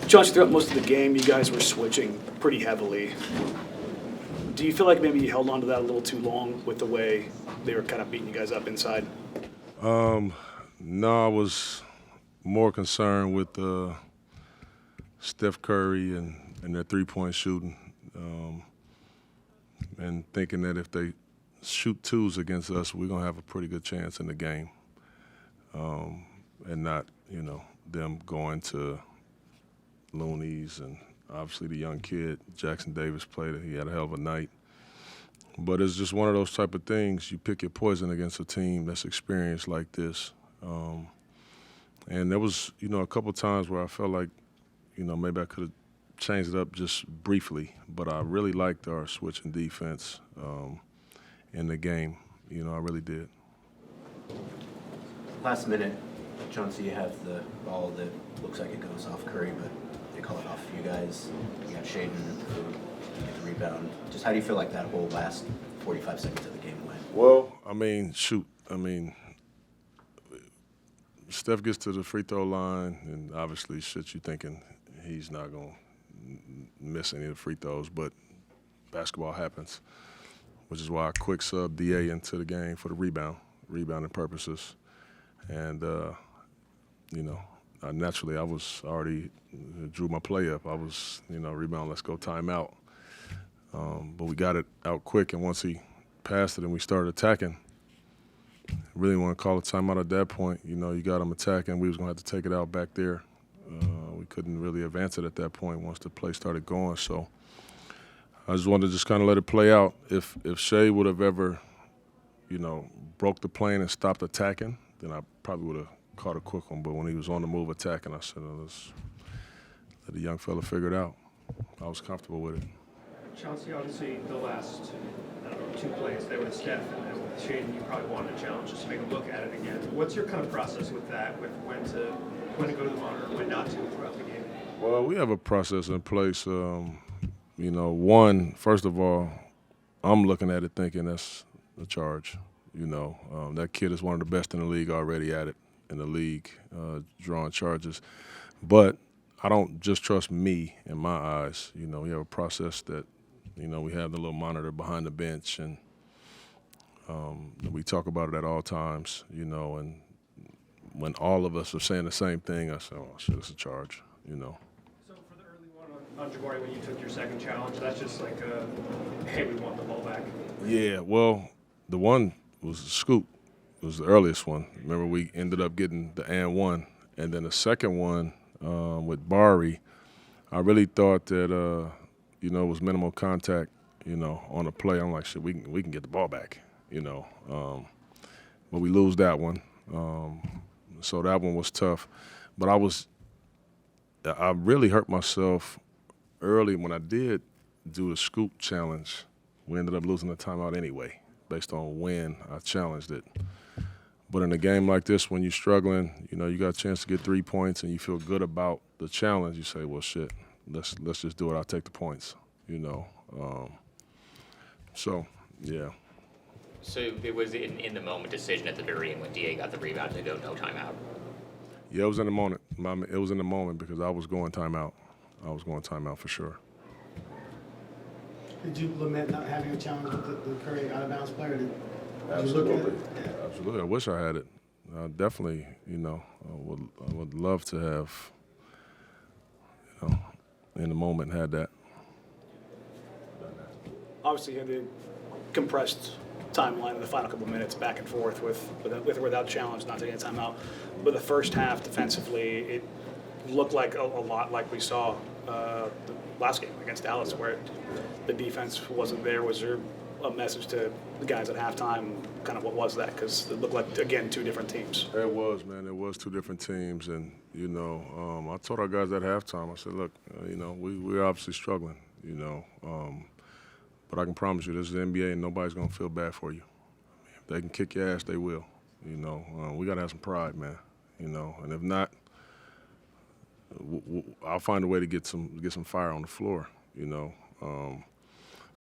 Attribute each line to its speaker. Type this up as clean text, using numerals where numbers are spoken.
Speaker 1: Chauncey, throughout most of the game, you guys were switching pretty heavily. Do you feel like maybe you held on to that a little too long with the way they were kind of beating you guys up inside?
Speaker 2: No, I was more concerned with Steph Curry and their three-point shooting, and thinking that if they shoot twos against us, we're gonna have a pretty good chance in the game, and not, them going to loonies. And obviously the young kid Jackson Davis played. He had a hell of a night. But it's just one of those type of things. You pick your poison against a team that's experienced like this. And there was, a couple times where I felt like, maybe I could have changed it up just briefly. But I really liked our switch in defense in the game. I really did.
Speaker 3: Last minute, Chauncey, you have the ball that looks like it goes off Curry, but they call it off you guys. You got Shaden who get the rebound. Just how do you feel like that whole last 45 seconds of the game went?
Speaker 2: Well, Steph gets to the free throw line, and obviously, you thinking he's not going to miss any of the free throws, but basketball happens, which is why I quick sub DA into the game for the rebounding purposes. And, naturally I was already drew my play up. I was, rebound, let's go timeout. But we got it out quick, and once he passed it and we started attacking, really want to call a timeout at that point. You got him attacking. We was going to have to take it out back there. We couldn't really advance it at that point once the play started going. So I just wanted to just kind of let it play out. If Shea would have ever, broke the plane and stopped attacking, then I probably would have caught a quick one. But when he was on the move attacking, I said, let's let the young fella figure it out. I was comfortable with it.
Speaker 4: Chauncey, obviously the last, two plays there with Steph and with Shaden, you probably wanted a challenge just to make a look at it again. What's your kind of process with that, with when to go to the monitor, when not to throughout the game?
Speaker 2: Well, we have a process in place. One, first of all, I'm looking at it thinking that's a charge. That kid is one of the best in the league already at it, in the league, drawing charges. But I don't just trust me in my eyes. We have a process that, we have the little monitor behind the bench, and we talk about it at all times, and when all of us are saying the same thing, I say, oh, shit, it's a charge,
Speaker 4: So for the early one on Jabari, when you took your second challenge, that's just like hey, we want the ball back?
Speaker 2: Yeah, well, the one was the scoop. It was the earliest one. Remember, we ended up getting the and one. And then the second one with Bari, I really thought that, it was minimal contact, on the play. I'm like, shit, we can get the ball back, but we lose that one. So that one was tough. But I really hurt myself early when I did do the scoop challenge. We ended up losing the timeout anyway, based on when I challenged it. But in a game like this, when you're struggling, you got a chance to get 3 points and you feel good about the challenge, you say, well, shit, let's just do it. I'll take the points, So, yeah.
Speaker 5: So it was in the moment decision at the very end when DA got the rebound to go no timeout?
Speaker 2: Yeah, it was in the moment. It was in the moment because I was going timeout. I was going timeout for sure.
Speaker 6: Did you lament not having a challenge with the Curry out-of-bounds player?
Speaker 2: Absolutely. Absolutely. I wish I had it. I definitely, I would love to have, in the moment had that.
Speaker 1: Obviously, you had the compressed timeline in the final couple of minutes, back and forth with or without challenge, not taking a timeout. But the first half, defensively, it looked like a lot like we saw the last game against Dallas, where the defense wasn't there. Was there a message to the guys at halftime? Kind of what was that? Because it looked like, again, two different teams.
Speaker 2: It was, man. It was two different teams. And, I told our guys at halftime, I said, look, we're obviously struggling, but I can promise you this is the NBA and nobody's going to feel bad for you. If they can kick your ass, they will. We got to have some pride, man, and if not, I'll find a way to get some fire on the floor,